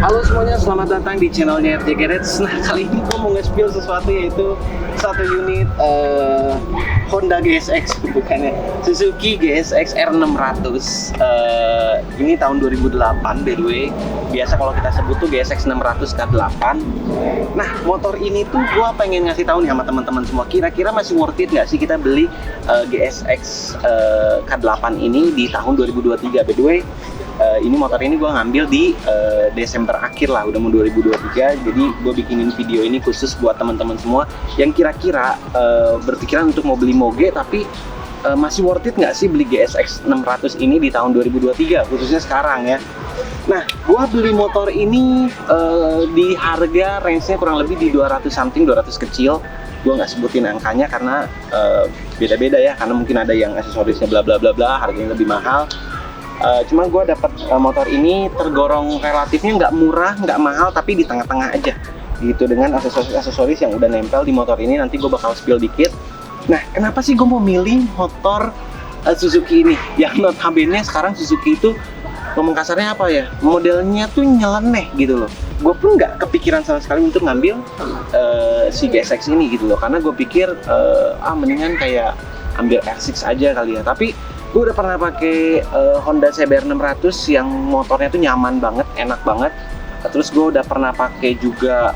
Halo semuanya, selamat datang di channelnya RJ Garage. Nah, kali ini gue mau nge-spill sesuatu, yaitu satu unit Honda GSX, bukannya Suzuki GSX R600. Ini tahun 2008 by the way. Biasa kalau kita sebut tuh GSX 600 K8. Nah, motor ini tuh gue pengen ngasih tahu nih sama teman-teman semua, kira-kira masih worth it nggak sih kita beli GSX K8 ini di tahun 2023. By the way, ini motor ini gue ngambil di Desember akhir lah, udah mau 2023. Jadi gue bikinin video ini khusus buat teman-teman semua yang kira-kira berpikiran untuk mau beli moge, tapi masih worth it nggak sih beli GSX 600 ini di tahun 2023, khususnya sekarang ya. Nah, gue beli motor ini di harga range-nya kurang lebih di 200 something, 200 kecil. Gue nggak sebutin angkanya karena beda-beda ya, karena mungkin ada yang aksesorisnya bla bla bla bla, harganya lebih mahal. Cuma gue dapat motor ini tergolong relatifnya nggak murah, nggak mahal, tapi di tengah-tengah aja gitu, dengan aksesoris yang udah nempel di motor ini. Nanti gue bakal spill dikit. Nah, kenapa sih gue mau milih motor Suzuki ini yang notabene sekarang Suzuki itu, ngomong kasarnya apa ya, modelnya tuh nyeleneh gitu loh. Gue pun nggak kepikiran sama sekali untuk ngambil si GSX ini gitu loh, karena gue pikir mendingan kayak ambil R6 aja kali ya. Tapi gue udah pernah pakai Honda CBR 600 yang motornya tuh nyaman banget, enak banget. Terus gue udah pernah pakai juga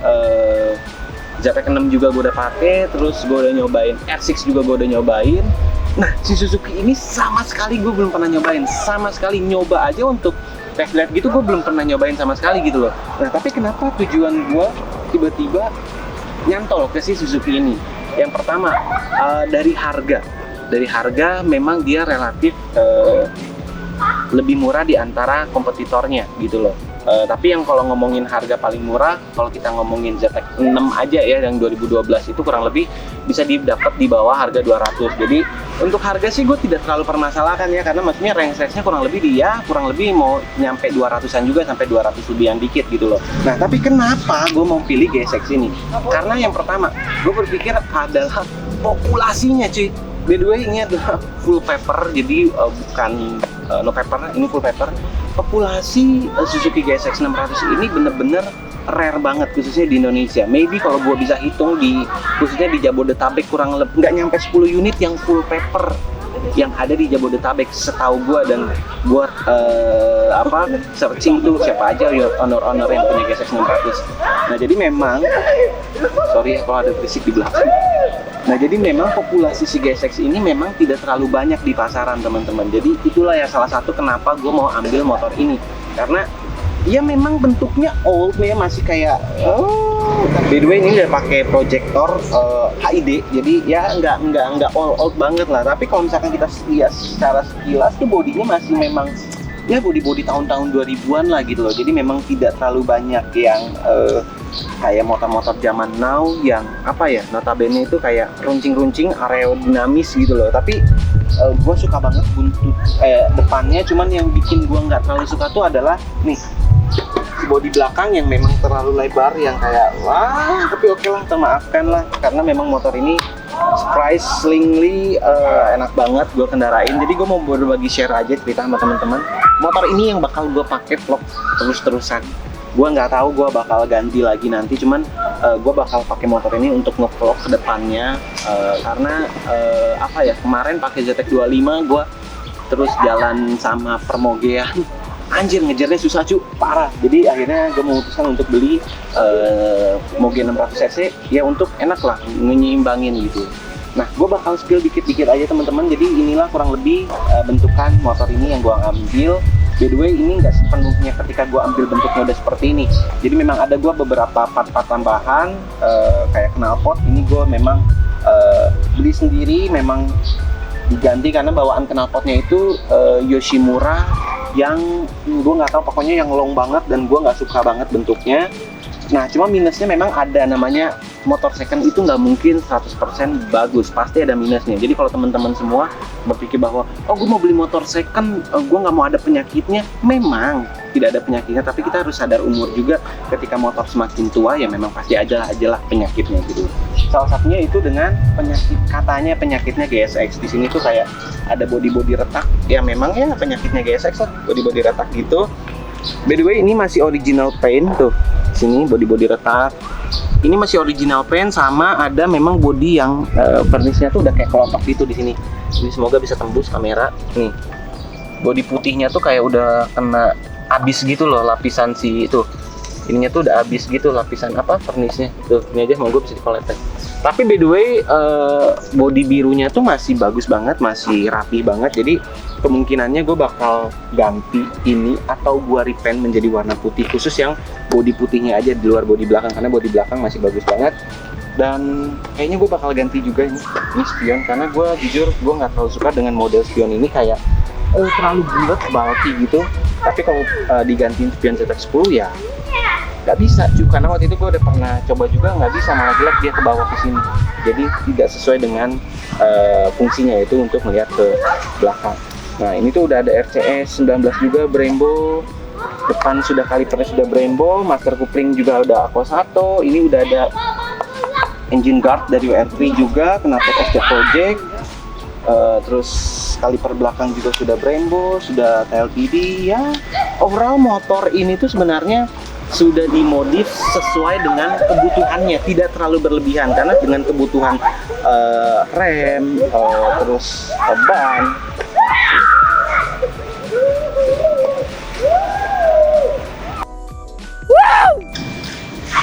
ZX6 juga gue udah pakai. Terus gue udah nyobain R6 juga, gue udah nyobain. Nah, si Suzuki ini sama sekali gue belum pernah nyobain, sama sekali. Nyoba aja untuk test drive gitu gue belum pernah nyobain sama sekali gitu loh. Nah, tapi kenapa tujuan gue tiba-tiba nyantol ke si Suzuki ini? Yang pertama, dari harga. Dari harga memang dia relatif lebih murah di antara kompetitornya gitu loh. Tapi yang kalau ngomongin harga paling murah, kalau kita ngomongin ZX6 aja ya, yang 2012 itu kurang lebih bisa didapat di bawah harga 200. Jadi untuk harga sih gue tidak terlalu permasalahkan ya, karena maksudnya range-nya kurang lebih kurang lebih mau nyampe 200-an juga, sampai 200 lebihan dikit gitu loh. Nah, tapi kenapa gue mau pilih GSX ini? Karena yang pertama, gue berpikir adalah populasinya cuy. By the way, ini adalah full paper, jadi bukan no paper, ini full paper. Populasi Suzuki GSX 600 ini bener-bener rare banget, khususnya di Indonesia. Maybe kalau gue bisa hitung khususnya di Jabodetabek, kurang lebih nggak nyampe 10 unit yang full paper yang ada di Jabodetabek setahu gue. Dan gue searching tuh siapa aja owner yang punya GSX 600. Nah, jadi memang sorry kalau ada berisik di belakang. Nah, jadi memang populasi si GSX ini memang tidak terlalu banyak di pasaran, teman-teman. Jadi itulah ya salah satu kenapa gue mau ambil motor ini. Karena ya memang bentuknya old ya, masih kayak by the way ini udah pakai proyektor HID. Jadi ya nggak old banget lah. Tapi kalau misalkan kita lihat secara sekilas tuh bodinya masih memang ya body tahun-tahun 2000-an lah gitu loh. Jadi memang tidak terlalu banyak yang kayak motor-motor zaman now yang notabene itu kayak runcing-runcing aerodinamis gitu loh. Tapi gue suka banget buntut depannya. Cuman yang bikin gue nggak terlalu suka tuh adalah nih, si bodi belakang yang memang terlalu lebar, yang kayak tapi oke lah, maafkan lah, karena memang motor ini surprisingly enak banget gue kendarain. Jadi gue mau berbagi share aja cerita sama teman-teman. Motor ini yang bakal gue pakai vlog terus-terusan. Gue nggak tahu gue bakal ganti lagi nanti, cuman gue bakal pakai motor ini untuk nge-vlog ke depannya. Karena kemarin pakai ZX25 gue terus jalan sama permogean, anjir ngejarnya susah cu, parah. Jadi akhirnya gue memutuskan untuk beli Moge 600cc ya, untuk enak lah nyimbangin gitu. Nah, gue bakal spill dikit-dikit aja teman-teman. Jadi inilah kurang lebih bentukan motor ini yang gue ambil. By the way, ini nggak sepenuhnya ketika gue ambil bentuknya udah seperti ini. Jadi memang ada gue beberapa part-part tambahan kayak knalpot. Ini gue memang beli sendiri, memang diganti karena bawaan knalpotnya itu Yoshimura yang gue nggak tahu, pokoknya yang long banget dan gue nggak suka banget bentuknya. Nah, cuma minusnya memang ada, namanya motor second itu nggak mungkin 100% bagus, pasti ada minusnya. Jadi kalau teman-teman semua berpikir bahwa gue mau beli motor second, gue nggak mau ada penyakitnya, memang tidak ada penyakitnya, tapi kita harus sadar umur juga. Ketika motor semakin tua ya memang pasti aja lah penyakitnya gitu. Salah satunya itu dengan katanya penyakitnya GSX. Di sini tuh kayak ada body retak, ya memang ya penyakitnya GSX lah, body retak gitu. By the way, ini masih original paint tuh. Sini body retak. Ini masih original paint sama ada memang body yang varnisnya tuh udah kayak kelopak gitu di sini. Jadi semoga bisa tembus kamera. Nih. Body putihnya tuh kayak udah kena habis gitu loh lapisan si itu. Ininya tuh udah habis gitu lapisan apa varnisnya. Tuh, ini aja semoga bisa dikoletek. Tapi by the way, body birunya tuh masih bagus banget, masih rapi banget. Jadi kemungkinannya gue bakal ganti ini atau gue repaint menjadi warna putih khusus yang body putihnya aja di luar body belakang, karena body belakang masih bagus banget. Dan kayaknya gue bakal ganti juga ini spion, karena gue jujur gue nggak terlalu suka dengan model spion ini, kayak terlalu bulat, bulky gitu. Tapi kalau digantiin spion ZX10 ya nggak bisa cuy, karena waktu itu gue udah pernah coba juga nggak bisa, malah jelek dia ke bawah ke sini. Jadi tidak sesuai dengan fungsinya, yaitu untuk melihat ke belakang. Nah ini tuh udah ada RCS 19 juga Brembo, depan sudah kalipernya sudah Brembo, master coupling juga udah Aqua Sato, ini udah ada engine guard dari WR3 juga, knalpot offset project, terus kaliper belakang juga sudah Brembo, sudah TLTD ya. Overall motor ini tuh sebenarnya sudah dimodif sesuai dengan kebutuhannya, tidak terlalu berlebihan, karena dengan kebutuhan rem, terus ban.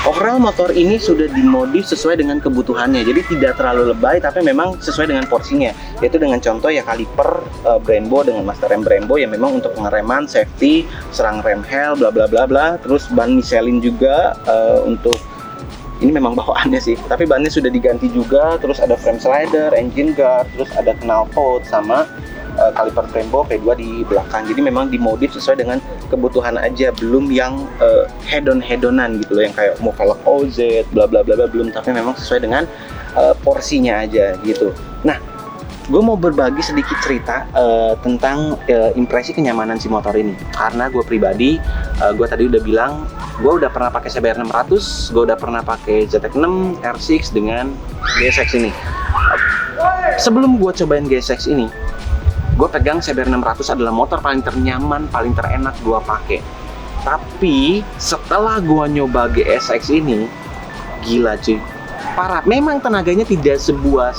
Overall motor ini sudah dimodif sesuai dengan kebutuhannya, jadi tidak terlalu lebay tapi memang sesuai dengan porsinya, yaitu dengan contoh ya kaliper Brembo dengan master rem Brembo yang memang untuk pengereman, safety, serang rem hell, bla bla bla bla. Terus ban Michelin juga untuk ini memang bawaannya sih, tapi bannya sudah diganti juga. Terus ada frame slider, engine guard, terus ada knalpot sama kaliper Brembo P2 di belakang. Jadi memang dimodif sesuai dengan kebutuhan aja, belum yang hedon-hedonan gitu loh, yang kayak mau velg OZ bla bla bla belum, tapi memang sesuai dengan porsinya aja gitu. Nah, gue mau berbagi sedikit cerita tentang impresi kenyamanan si motor ini. Karena gue pribadi, gue tadi udah bilang, gue udah pernah pakai CBR 600, gue udah pernah pakai ZX6 R6 dengan GSX ini. Sebelum gue cobain GSX ini, gue pegang CBR 600 adalah motor paling ternyaman, paling terenak gue pakai. Tapi setelah gue nyoba GSX ini, gila cuy, parah. Memang tenaganya tidak sebuah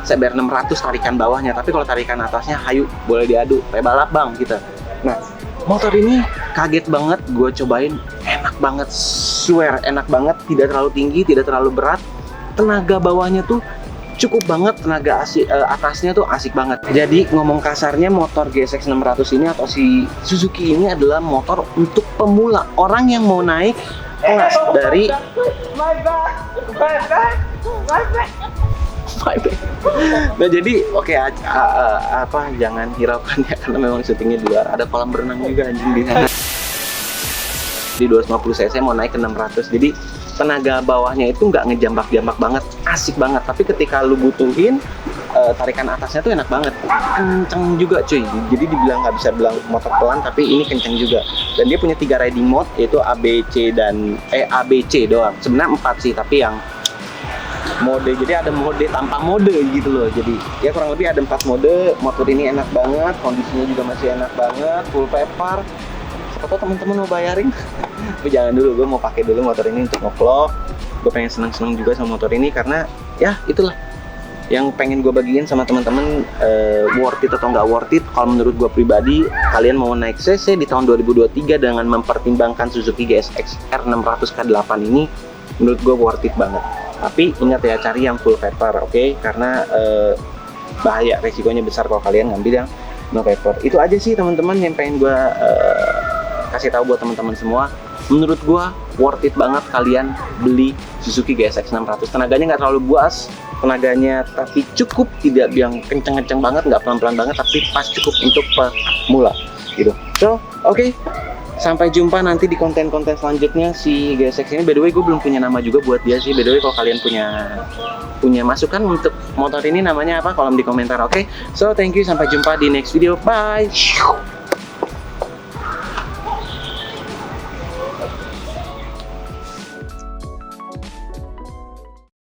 CBR 600 tarikan bawahnya, tapi kalau tarikan atasnya, hayu, boleh diadu, kayak balap bang kita. Nah, motor ini kaget banget, gue cobain, enak banget, swear enak banget, tidak terlalu tinggi, tidak terlalu berat, tenaga bawahnya tuh cukup banget, tenaga atasnya tuh asik banget. Jadi ngomong kasarnya, motor GSX 600 ini atau si Suzuki ini adalah motor untuk pemula, orang yang mau naik kelas dari nah jadi oke, jangan hiraukan ya, karena memang syutingnya di luar, ada kolam berenang juga anjing di sana. Di 250 cc mau naik ke 600, jadi tenaga bawahnya itu nggak ngejambak-jambak banget, asik banget. Tapi ketika lu butuhin tarikan atasnya tuh enak banget, kenceng juga cuy. Jadi dibilang nggak bisa bilang motor pelan, tapi ini kenceng juga. Dan dia punya 3 riding mode, yaitu ABC dan ABC doang. Sebenarnya 4 sih, tapi yang mode, jadi ada mode tanpa mode gitu loh. Jadi ya kurang lebih ada 4 mode. Motor ini enak banget, kondisinya juga masih enak banget, full paper. Siapa tau teman-teman mau bayarin. Tapi jangan dulu, gue mau pakai dulu motor ini untuk nge-vlog. Gue pengen seneng-seneng juga sama motor ini, karena ya itulah yang pengen gue bagiin sama teman-teman. Worth it atau nggak worth it, kalau menurut gue pribadi, kalian mau naik CC di tahun 2023 dengan mempertimbangkan Suzuki GSX R600 K8 ini, menurut gue worth it banget. Tapi ingat ya, cari yang full paper, oke? Karena bahaya, resikonya besar kalau kalian ngambil yang no paper. Itu aja sih teman-teman yang pengen gue kasih tahu buat teman-teman semua. Menurut gua worth it banget kalian beli Suzuki GSX 600. Tenaganya nggak terlalu buas, tenaganya tapi cukup, tidak yang kenceng-kenceng banget, nggak pelan-pelan banget, tapi pas cukup untuk pemula gitu. So, oke. Sampai jumpa nanti di konten-konten selanjutnya si GSX ini. By the way, gue belum punya nama juga buat dia sih. By the way, kalau kalian punya masukan untuk motor ini namanya apa, kolom di komentar, oke? So, thank you, sampai jumpa di next video. Bye.